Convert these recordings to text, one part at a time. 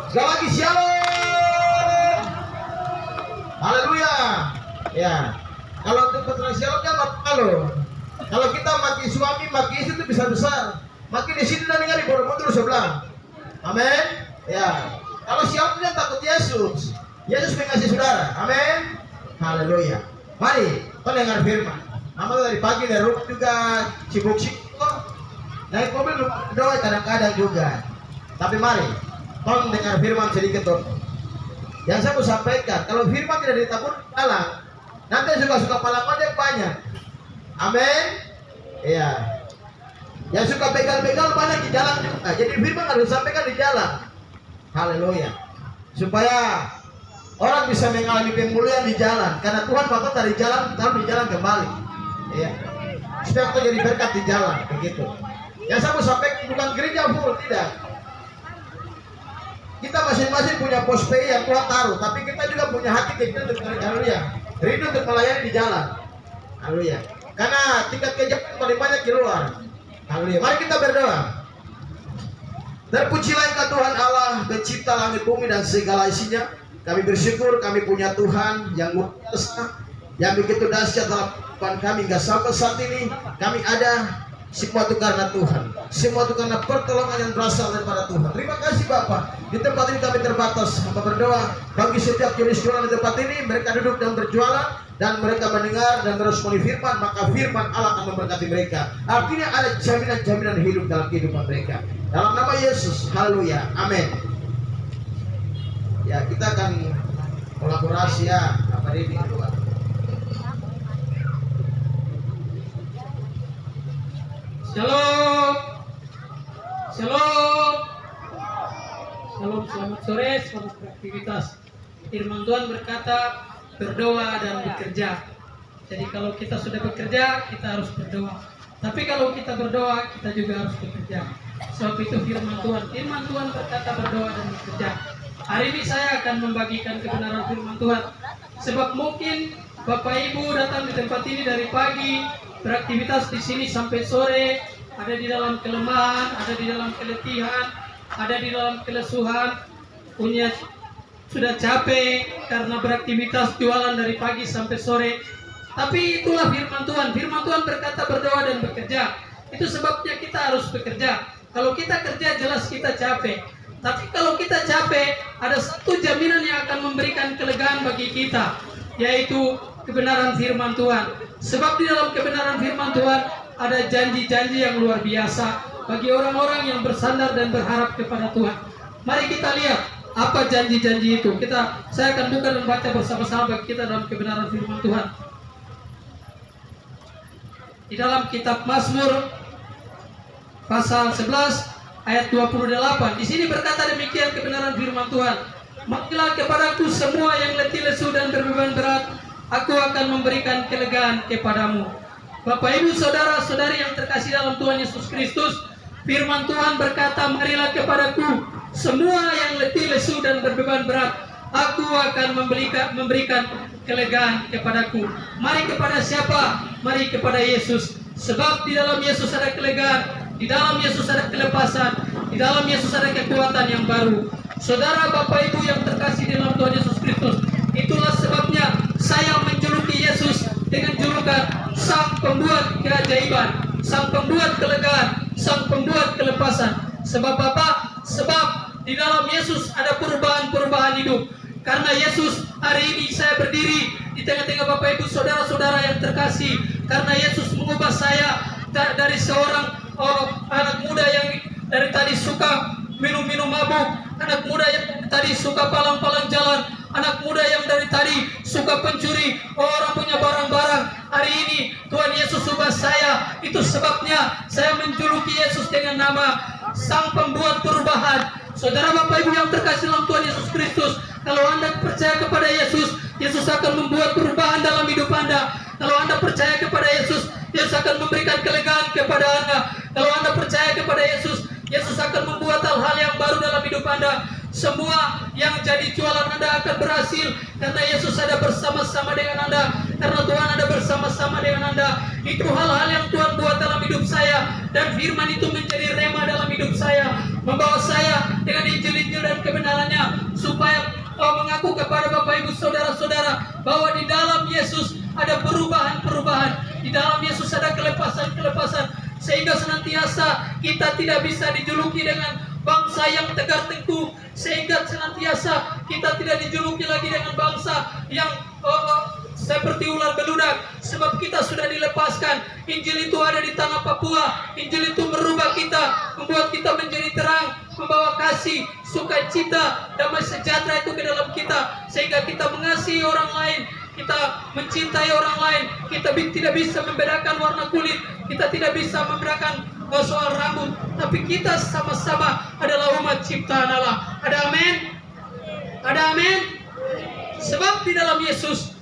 Sekali lagi shalom. Haleluya. Ya. Kalau untuk betul shalom jangan malu. Kalau kita maki suami, maki istri itu bisa besar. Maki di sini dan di Borobudur sebelah. Amin. Ya. Kalau shalom jangan takut Yesus. Yesus mengasihi saudara. Amin. Haleluya. Mari kita dengar firman. Mama dari pagi dari rumah juga sibuk-sibuk. Naik mobil doa kadang-kadang juga. Tapi mari, tolong dengar firman sedikit tuh. Yang saya mau sampaikan, kalau firman tidak ditabur dalam, nanti suka-suka palak banyak. Amin. Iya. Yang suka begal-begal banyak di jalan juga. Jadi firman harus disampaikan di jalan. Haleluya. Supaya orang bisa mengalami pemulihan di jalan. Karena Tuhan bakal dari jalan, taruh di jalan kembali. Iya. Supaya kita jadi berkat di jalan, begitu. Yang saya mau sampaikan bukan gereja full, tidak. Kita masing-masing punya pos PI yang Tuhan taruh, tapi kita juga punya hati kita untuk haleluya, rindu untuk melayani di jalan. Haleluya. Karena tingkat kejapan paling banyak di luar. Haleluya. Mari kita berdoa. Terpujilah Engkau Tuhan Allah, pencipta langit bumi dan segala isinya. Kami bersyukur kami punya Tuhan yang luar biasa, yang begitu dahsyat dalam kehidupan kami hingga sampai saat ini. Kami ada semua itu karena Tuhan. Semua itu karena pertolongan yang berasal daripada Tuhan. Terima kasih Bapak. Di tempat ini kami terbatas. Hamba berdoa bagi setiap jenis jualan di tempat ini, mereka duduk dan berjualan dan mereka mendengar dan meresponi firman, maka firman Allah akan memberkati mereka. Artinya ada jaminan-jaminan hidup dalam kehidupan mereka. Dalam nama Yesus. Haleluya. Amin. Ya, kita akan kolaborasi ya. Apa ini kedua? Shalom. Shalom. Shalom, selamat sore, selamat beraktivitas. Firman Tuhan berkata, berdoa dan bekerja. Jadi kalau kita sudah bekerja, kita harus berdoa. Tapi kalau kita berdoa, kita juga harus bekerja. Sebab itu firman Tuhan. Firman Tuhan berkata berdoa dan bekerja. Hari ini saya akan membagikan kebenaran firman Tuhan. Sebab mungkin Bapak Ibu datang di tempat ini dari pagi, beraktivitas di sini sampai sore, ada di dalam kelemahan, ada di dalam keletihan, ada di dalam kelesuhan, punya sudah capek karena beraktivitas jualan dari pagi sampai sore. Tapi itulah firman Tuhan. Firman Tuhan berkata berdoa dan bekerja. Itu sebabnya kita harus bekerja. Kalau kita kerja jelas kita capek. Tapi kalau kita capek, ada satu jaminan yang akan memberikan kelegaan bagi kita, yaitu kebenaran firman Tuhan. Sebab di dalam kebenaran firman Tuhan ada janji-janji yang luar biasa bagi orang-orang yang bersandar dan berharap kepada Tuhan. Mari kita lihat apa janji-janji itu. Saya akan buka dan baca bersama-sama bagi kita dalam kebenaran firman Tuhan. Di dalam kitab Mazmur pasal 11 ayat 28. Di sini berkata demikian kebenaran firman Tuhan. Marilah kepadaku semua yang letih lesu dan berbeban berat, aku akan memberikan kelegaan kepadamu. Bapak Ibu saudara-saudari yang terkasih dalam Tuhan Yesus Kristus, firman Tuhan berkata, marilah kepadaku semua yang letih lesu dan berbeban berat, aku akan memberikan kelegaan kepadaku. Mari kepada siapa? Mari kepada Yesus. Sebab di dalam Yesus ada kelegaan, di dalam Yesus ada kelepasan, di dalam Yesus ada kekuatan yang baru. Saudara Bapak Ibu yang terkasih di dalam Tuhan Yesus Kristus, itulah sebabnya saya menjuluki Yesus dengan julukan Sang Pembuat Keajaiban, Sang Pembuat Kelegaan, Sang Pembuat Kelepasan. Sebab apa? Sebab di dalam Yesus ada perubahan-perubahan hidup. Karena Yesus, hari ini saya berdiri di tengah-tengah Bapak Ibu saudara-saudara yang terkasih, karena Yesus mengubah saya dari seorang anak muda yang dari tadi suka minum-minum mabuk, anak muda yang tadi suka palang-palang jalan, anak muda yang dari tadi suka pencuri orang punya barang-barang. Hari ini Tuhan Yesus ubah saya. Itu sebabnya saya menjuluki Yesus dengan nama Sang Pembuat Perubahan. Saudara Bapak Ibu yang terkasih dalam Tuhan Yesus Kristus, kalau Anda percaya kepada Yesus, Yesus akan membuat perubahan dalam hidup Anda. Kalau Anda percaya kepada Yesus, Yesus akan memberikan kelegaan kepada Anda. Kalau Anda percaya kepada Yesus, Yesus akan membuat hal-hal yang baru dalam hidup Anda. Semua yang jadi jualan Anda akan berhasil karena Yesus ada bersama-sama dengan Anda, karena Tuhan ada bersama-sama dengan Anda. Itu hal-hal yang Tuhan buat dalam hidup saya, dan firman itu menjadi rema dalam hidup saya, membawa saya dengan dengan Injil-Injil dan kebenarannya, supaya mengaku kepada Bapak Ibu saudara-saudara bahwa di dalam Yesus ada perubahan-perubahan, di dalam Yesus ada kelepasan-kelepasan, sehingga senantiasa kita tidak bisa dijuluki dengan bangsa yang tegar tengkuk, sehingga senantiasa kita tidak dijuluki lagi dengan bangsa yang seperti ular beludak, sebab kita sudah dilepaskan. Injil itu ada di tanah Papua. Injil itu merubah kita, membuat kita menjadi terang, membawa kasih, sukacita, damai sejahtera itu ke dalam kita, sehingga kita mengasihi orang lain, kita mencintai orang lain. Kita tidak bisa membedakan warna kulit, kita tidak bisa membedakan soal rambut, tapi kita sama-sama adalah umat ciptaan Allah. Ada amin? Ada amin? Sebab di dalam Yesus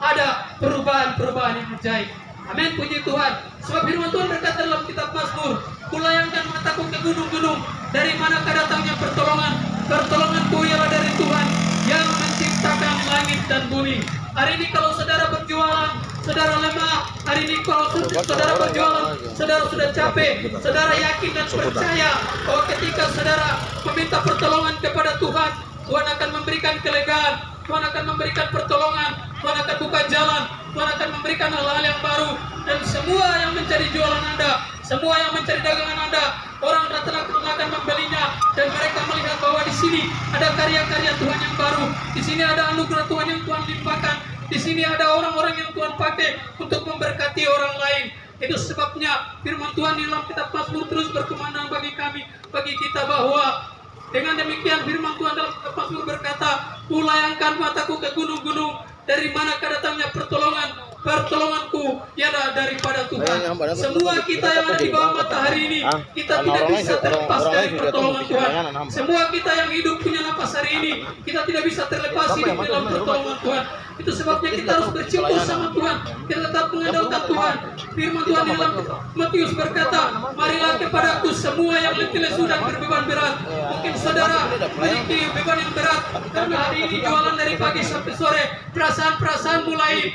ada perubahan-perubahan yang ajaib. Amin, puji Tuhan. Sebab firman Tuhan berkata dalam kitab Mazmur, "Kulayangkan mataku ke gunung-gunung, dari manakah datangnya pertolongan? Pertolonganku ialah dari Tuhan yang menciptakan langit dan bumi." Hari ini kalau saudara berjualan, saudara lemah. Hari ini kalau saudara berjualan, saudara sudah capek, saudara yakin dan percaya bahwa ketika saudara meminta pertolongan kepada Tuhan, Tuhan akan memberikan kelegaan, Tuhan akan memberikan pertolongan, Tuhan akan buka jalan, Tuhan akan memberikan hal-hal yang baru. Dan semua yang mencari jualan Anda, semua yang mencari dagangan Anda, orang rata-rata akan membelinya, dan mereka melihat bahwa di sini ada karya-karya Tuhan yang baru, di sini ada anugerah Tuhan yang Tuhan limpahkan, di sini ada orang-orang yang Tuhan pakai untuk memberkati orang lain. Itu sebabnya firman Tuhan di dalam kitab Mazmur terus berkumandang bagi kami, bagi kita, bahwa dengan demikian firman Tuhan dalam kitab Mazmur berkata, "Kulayangkan mataku ke gunung-gunung, dari manakah datangnya pertolongan? Pertolonganku ialah daripada Tuhan." Semua kita yang ada di bawah matahari ini, kita tidak bisa terlepas dari pertolongan Tuhan. Semua kita yang hidup punya napas hari ini, kita tidak bisa terlepas hidup dalam pertolongan Tuhan. Itu sebabnya kita harus bersyukur sama Tuhan, kita tetap mengandalkan Tuhan. Firman Tuhan di dalam Matius berkata, "Marilah kepadaku semua yang letih lesu dan berbeban berat." Mungkin saudara memiliki beban yang berat, karena hari ini jualan dari pagi sampai sore, perasaan-perasaan mulai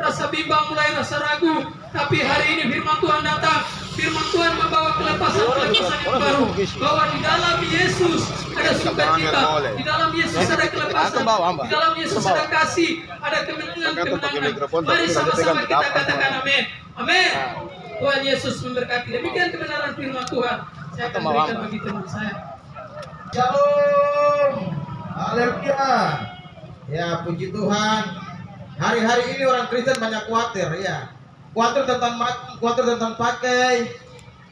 rasa bimbang, mulai rasa ragu. Tapi hari ini firman Tuhan datang, firman Tuhan membawa kelepasan-kelepasan yang baru, bahwa di dalam Yesus ada sukacita, di dalam Yesus ada kelepasan, di dalam Yesus ada kasih, ada kemenangan. Mari sama-sama kita katakan amin. Amin. Tuhan Yesus memberkati. Demikian kebenaran firman Tuhan. Saya akan berikan bagi teman saya. Shalom. Haleluya. Ya, puji Tuhan. Hari-hari ini orang Kristen banyak khawatir, ya. Khawatir tentang makan, khawatir tentang pakai.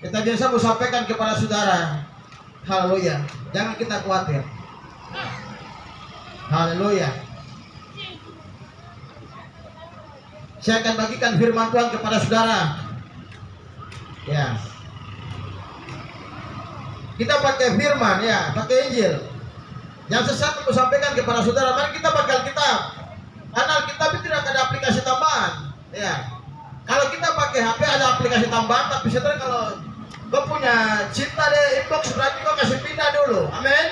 Kita biasa mau sampaikan kepada saudara. Haleluya. Jangan kita khawatir. Haleluya. Saya akan bagikan firman Tuhan kepada saudara. Ya. Kita pakai firman, ya, pakai Injil. Yang sesat aku sampaikan kepada saudara, mari kita pakai Alkitab. Karena Alkitab itu tidak ada aplikasi tambahan. Ya. Kalau kita pakai HP ada aplikasi tambahan, tapi saudara kalau kau punya cinta di inbox berarti kau kasih pindah dulu. Amin.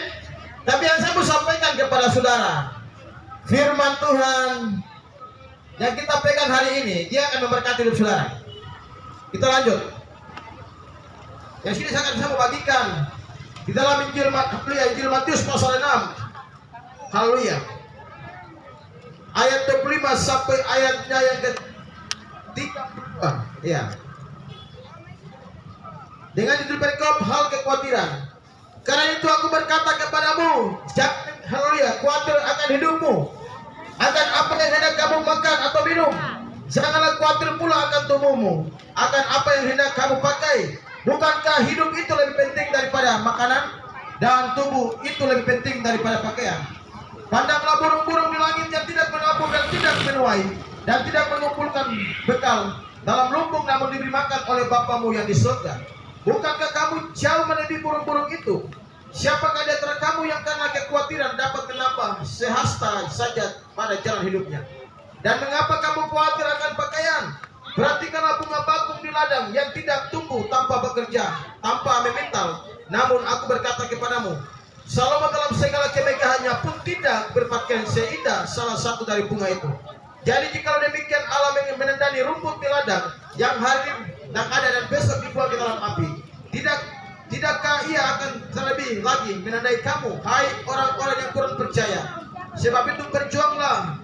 Tapi yang saya mau sampaikan kepada saudara, firman Tuhan yang kita pegang hari ini, dia akan memberkati hidup saudara. Kita lanjut. Yang sini saya mau bagikan di dalam Injil Matius pasal 6. Haleluya. Ayat 25 sampai ayatnya yang ke-32. Ya. Dengan judul perikop hal kekhawatiran. Karena itu aku berkata kepadamu, jangan, haleluya, khawatir akan hidupmu, akan apa yang hendak kamu makan atau minum. Janganlah khawatir pula akan tubuhmu, akan apa yang hendak kamu pakai. Bukankah hidup itu lebih penting daripada makanan, dan tubuh itu lebih penting daripada pakaian? Pandanglah burung-burung di langit yang tidak menabur dan tidak menuai, dan tidak mengumpulkan bekal dalam lumbung, namun diberi makan oleh Bapamu yang di surga. Bukankah kamu jauh melebihi burung-burung itu? Siapakah di antara kamu yang karena kekhawatiran dapat menambah sehasta saja pada jalan hidupnya? Dan mengapa kamu khawatir akan pakaian? Perhatikanlah bunga bakung di ladang yang tidak tumbuh tanpa bekerja, tanpa memintal. Namun aku berkata kepadamu, Salomo dalam segala kemegahannya pun tidak berpakaian seindah salah satu dari bunga itu. Jadi jikalau demikian Allah menendani rumput di ladang yang hari dan ada dan besok dibuang ke dalam api, Tidakkah ia akan terlebih lagi menandai kamu, hai orang-orang yang kurang percaya? Sebab itu berjuanglah,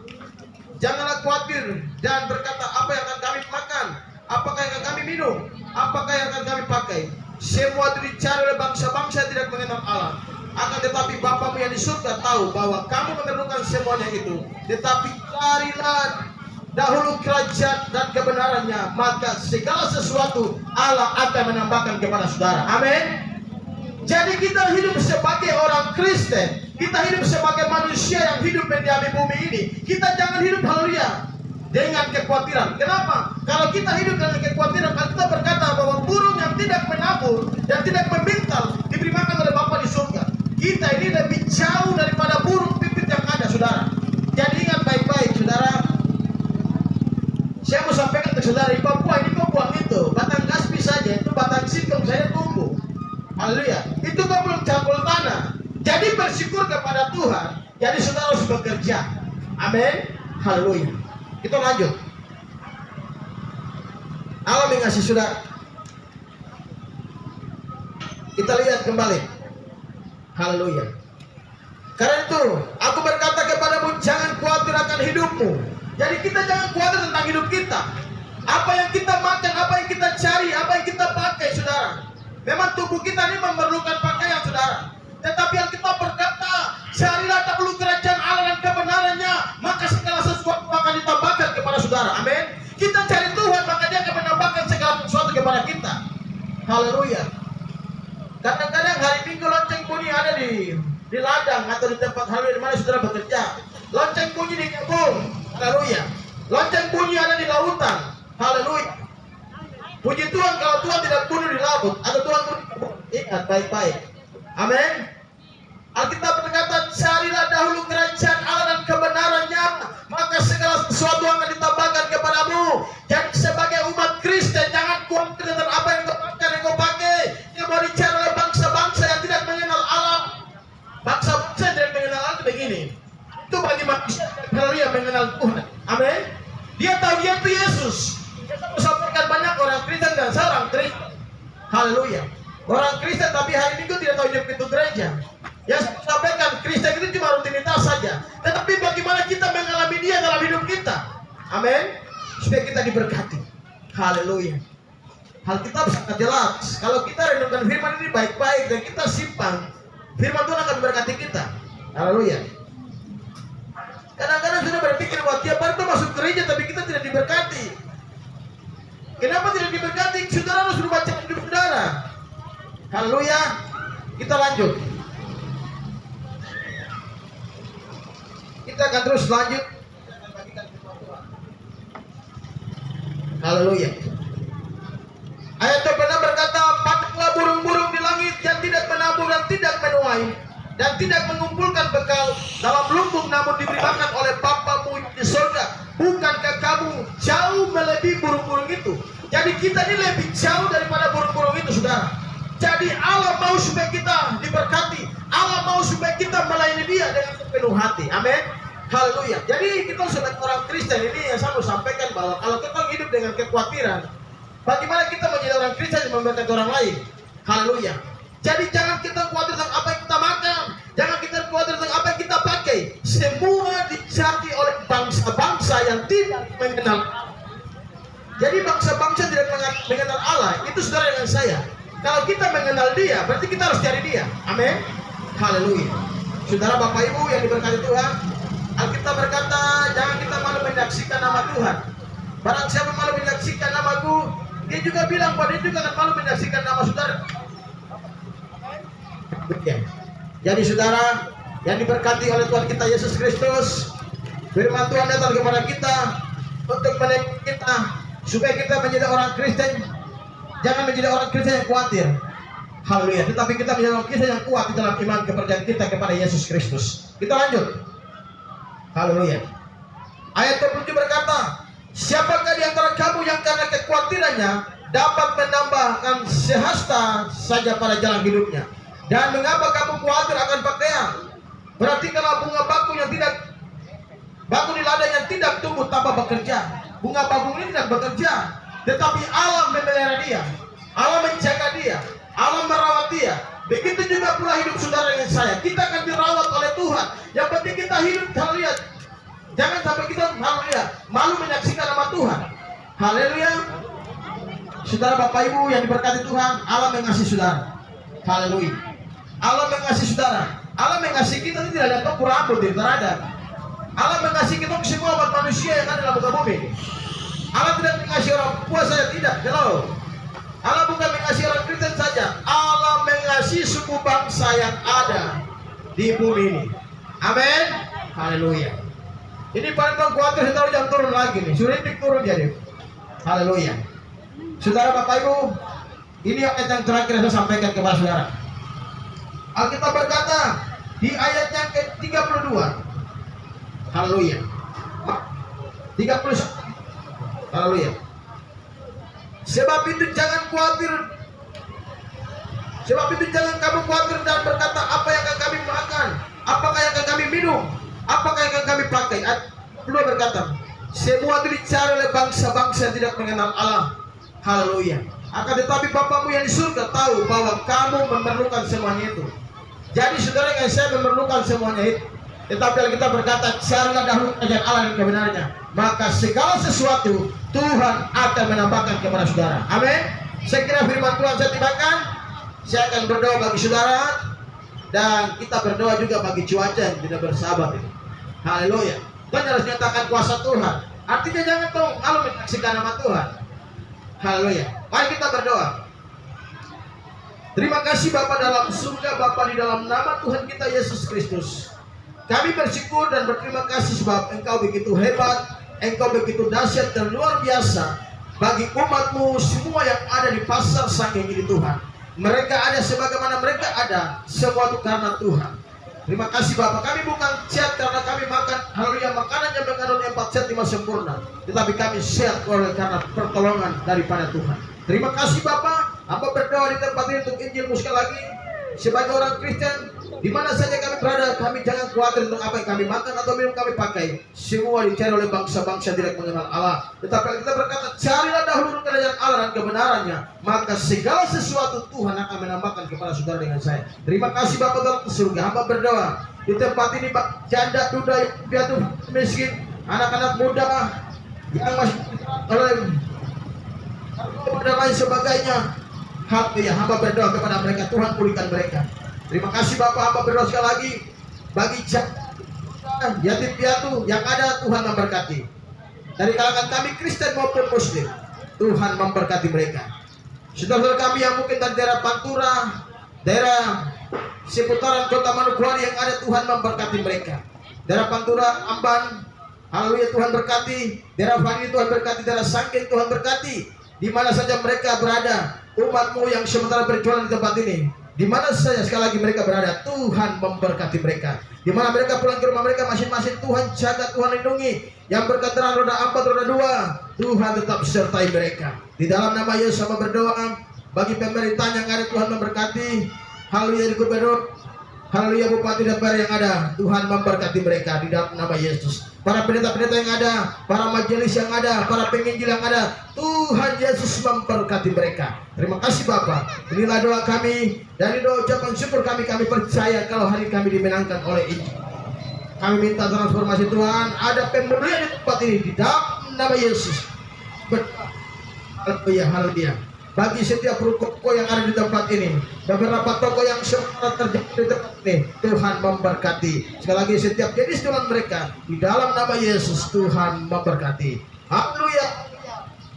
janganlah khawatir dan berkata, apa yang akan kami makan, apakah yang akan kami minum, apakah yang akan kami pakai. Semua itu dicari oleh bangsa-bangsa tidak mengenal Allah. Akan tetapi Bapamu yang di surga tahu bahwa kamu memerlukan semuanya itu. Tetapi carilah dahulu kerajaan dan kebenarannya, maka segala sesuatu Allah akan menambahkan kepada saudara. Amin. Jadi kita hidup sebagai orang Kristen, kita hidup sebagai manusia yang hidup mendiami bumi ini. Kita jangan hidup haleluya dengan kekhawatiran. Kenapa? Kalau kita hidup dengan kekhawatiran, kalau kita berkata bahwa burung yang tidak menabur dan tidak memintal diberi makan oleh Bapa di surga, kita ini lebih jauh daripada burung pipit yang ada, saudara. Jadi ingat baik-baik, saudara. Saya mau sampaikan ke saudara, di Papua ini kau buang itu batang kaspi saja, itu batang singkong saya tumbuh. Haleluya. Itu kau belum campur tanah. Jadi bersyukur kepada Tuhan. Jadi saudara harus bekerja. Amin. Haleluya. Kita lanjut. Allah mengasihi saudara. Kita lihat kembali. Haleluya. Karena itu aku berkata kepadamu, jangan khawatir akan hidupmu. Jadi kita jangan khawatir tentang hidup kita. Apa yang kita makan, apa yang kita cari, apa yang kita pakai, saudara. Memang tubuh kita ini memerlukan pakaian, saudara. Tetapi Alkitab berkata, carilah dahulu kerajaan Allah dan kebenarannya, maka segala sesuatu akan ditambahkan kepada saudara. Amin. Kita cari Tuhan, maka Dia akan menambahkan segala sesuatu kepada kita. Haleluya. Kadang-kadang hari Minggu lonceng bunyi ada di ladang atau di tempat haleluya di mana saudara bekerja. Lonceng bunyi di kebun. Haleluya. Lonceng bunyi ada di lautan. Haleluya. Puji Tuhan kalau Tuhan tidak bunuh di laut atau Tuhan bunuh di kebun. Ingat baik-baik. Amin. Alkitab berkata, carilah dahulu kerajaan Allah dan kebenarannya, maka segala sesuatu akan ditambahkan kepadamu. Jadi sebagai umat Kristen, jangan khawatir tentang apa yang kau makan, yang kau pakai. Yang mau dicari oleh bangsa-bangsa yang tidak mengenal Allah. Bangsa-bangsa yang tidak mengenal Allah itu begini. Itu bagi manusia yang mengenal Tuhan. Amin. Dia tahu dia itu Yesus. Kita sampaikan banyak orang Kristen dan seorang Kristen. Haleluya. Orang Kristen tapi hari Minggu tidak tahu hidup itu gereja. Yang saya sampaikan, Kristen itu cuma rutinitas saja. Tetapi bagaimana kita mengalami Dia dalam hidup kita. Amin. Supaya kita diberkati. Haleluya. Alkitab sangat jelas. Kalau kita renungkan firman ini baik-baik dan kita simpan, firman Tuhan akan memberkati kita. Haleluya. Kadang-kadang sudah berpikir bahwa tiap hari kita masuk gereja tapi kita tidak diberkati. Kenapa tidak diberkati? Saudara harus berbaca hidup saudara. Haleluya. Kita lanjut. Kita akan terus lanjut. Haleluya. Ayat 26 berkata, pandanglah burung-burung di langit yang tidak menabur dan tidak menuai dan tidak mengumpulkan bekal dalam lumbung, namun diberi makan oleh Bapamu di surga. Bukankah kamu jauh melebihi burung-burung itu? Jadi kita ini lebih jauh daripada burung-burung itu, saudara. Jadi Allah mau supaya kita diberkati. Allah mau supaya kita melayani Dia dengan sepenuh hati. Amin. Haleluya. Jadi kita sebagai orang Kristen ini yang saya mau sampaikan bahwa kalau kita hidup dengan kekhawatiran, bagaimana kita menjadi orang Kristen yang memberkati orang lain. Haleluya. Jadi jangan kita khawatir tentang apa yang kita makan, jangan kita khawatir tentang apa yang kita pakai. Semua dicari oleh bangsa-bangsa yang tidak mengenal Allah. Jadi bangsa-bangsa tidak mengenal Allah. Itu saudara dengan saya. Kalau kita mengenal Dia, berarti kita harus cari Dia. Amin. Haleluya. Saudara Bapak Ibu yang diberkati Tuhan, Alkitab berkata, jangan kita malu menyaksikan nama Tuhan. Barang siapa malu menyaksikan namaku, Dia juga bilang bahwa Dia juga akan malu menyaksikan nama saudara. Jadi saudara yang diberkati oleh Tuhan kita Yesus Kristus, firman Tuhan datang kepada kita untuk menegur kita supaya kita menjadi orang Kristen. Jangan menjadi orang Kristen yang khawatir. Haleluya. Tetapi kita menjadi orang Kristen yang kuat di dalam iman kepercayaan kita kepada Yesus Kristus. Kita lanjut. Haleluya. Ayat 27 berkata, siapakah di antara kamu yang karena kekhawatirannya dapat menambahkan sehasta saja pada jalan hidupnya? Dan mengapa kamu khawatir akan pakaian? Perhatikanlah bunga bakung yang tidak bakung di ladang yang tidak tumbuh tanpa bekerja. Bunga bakung ini tidak bekerja, tetapi Allah memelihara dia, Allah menjaga dia. Allah merawat dia. Begitu juga pula hidup saudara dengan saya. Kita akan dirawat oleh Tuhan. Yang penting kita hidup, haleluya. Jangan sampai kita haleluya malu menyaksikan nama Tuhan. Haleluya. Saudara Bapak Ibu yang diberkati Tuhan, Allah mengasihi saudara. Haleluya. Allah mengasihi saudara. Allah mengasihi kita tidak ada toko rambut, tidak ada. Allah mengasihi kita semua umat manusia yang ada dalam muka bumi. Allah tidak mengasihi orang puasa saja, tidak. Hello. Allah bukan mengasihi orang Kristen saja. Allah mengasihi suku bangsa yang ada di bumi ini. Amin. Haleluya. Ini paling khawatir setelah jam turun lagi nih. Surindik turun jadi. Haleluya. Saudara Bapak Ibu, ini ayat yang terakhir saya sampaikan kepada saudara. Alkitab berkata di ayat yang ke-32. Haleluya. 31. Haleluya. Sebab itu jangan khawatir. Sebab itu jangan kamu khawatir dan berkata, apa yang akan kami makan? Apakah yang akan kami minum? Apakah yang akan kami pakai? Beliau berkata, semua itu dicari oleh bangsa-bangsa yang tidak mengenal Allah. Haleluya. Akan tetapi Bapamu yang di surga tahu bahwa kamu memerlukan semuanya itu. Jadi saudara yang saya memerlukan semuanya itu. Tetapi kita berkata, carilah dahulu kerajaan Allah dan kebenarannya, maka segala sesuatu Tuhan akan menambahkan kepada saudara. Amin. Saya kira firman Tuhan saya tibakan. Saya akan berdoa bagi saudara, dan kita berdoa juga bagi cuaca yang tidak bersahabat ini. Haleluya. Tuhan harus nyatakan kuasa Tuhan. Artinya jangan tahu kalau menyaksikan nama Tuhan. Haleluya. Mari kita berdoa. Terima kasih Bapa dalam surga, Bapa di dalam nama Tuhan kita Yesus Kristus. Kami bersyukur dan berterima kasih sebab Engkau begitu hebat, Engkau begitu dahsyat dan luar biasa bagi umat-Mu semua yang ada di pasar Sangking ini Tuhan. Mereka ada sebagaimana mereka ada, semua itu karena Tuhan. Terima kasih Bapak, kami bukan sehat karena kami makan haleluya makanan yang mengandung 4 sehat 5 sempurna, tetapi kami sehat oleh karena pertolongan daripada Tuhan. Terima kasih Bapak, hamba berdoa di tempat ini untuk Injil-Mu sekali lagi. Sebagai orang Kristen, di mana saja kami berada, kami jangan khawatir tentang apa yang kami makan atau minum kami pakai. Semua dicari oleh bangsa-bangsa tidak mengenal Allah. Tetapi kita berkata, carilah dahulu kerajaan Allah dan kebenarannya, maka segala sesuatu Tuhan akan menambahkan kepada saudara dengan saya. Terima kasih Bapak dalam surga. Hamba berdoa di tempat ini, janda, duda, piatu, miskin, anak-anak muda yang masih oleh dan lain sebagainya. Hamba berdoa kepada mereka, Tuhan pulihkan mereka. Terima kasih Bapak, hamba berdoa sekali lagi bagi yatim piatu yang ada, Tuhan memberkati. Dari kalangan kami Kristen maupun Muslim, Tuhan memberkati mereka. Saudara-saudara kami yang mungkin dari daerah Pantura, daerah seputaran kota Manokwari yang ada, Tuhan memberkati mereka. Daerah Pantura, Amban, haleluya Tuhan berkati. Daerah Fani Tuhan berkati, daerah Sangking Tuhan berkati. Di mana saja mereka berada, umat-Mu yang sementara berjualan di tempat ini, di mana saja sekali lagi mereka berada, Tuhan memberkati mereka. Di mana mereka pulang ke rumah mereka masing-masing, Tuhan jaga, Tuhan lindungi. Yang berkendaraan roda 4, roda 2, Tuhan tetap sertai mereka. Di dalam nama Yesus hamba berdoa bagi pemerintahan yang ada, Tuhan memberkati. Haleluya di gubernur, haleluya bupati dan mayor yang ada, Tuhan memberkati mereka di dalam nama Yesus. Para pendeta-pendeta yang ada, para majelis yang ada, para penginjil yang ada, Tuhan Yesus memberkati mereka. Terima kasih Bapak. Inilah doa kami, dari doa ucapan syukur kami percaya kalau hari kami dimenangkan oleh Injil. Kami minta transformasi Tuhan, ada pemberian di tempat ini di dalam nama Yesus. Haleluya, haleluya. Bagi setiap toko yang ada di tempat ini, beberapa toko yang sempat terjadi di tempat ini, Tuhan memberkati. Sekali lagi setiap jenis jualan mereka, di dalam nama Yesus Tuhan memberkati. Haleluya.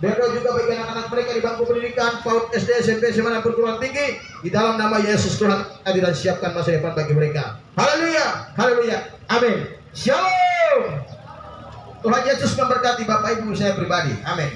Berdoa juga bagi anak-anak mereka di bangku pendidikan, PAUD, SD, SMP, SMA, perguruan tinggi. Di dalam nama Yesus Tuhan hadir dan siapkan masa depan bagi mereka. Haleluya, haleluya, amin. Shalom. Tuhan Yesus memberkati Bapak Ibu saya pribadi. Amin.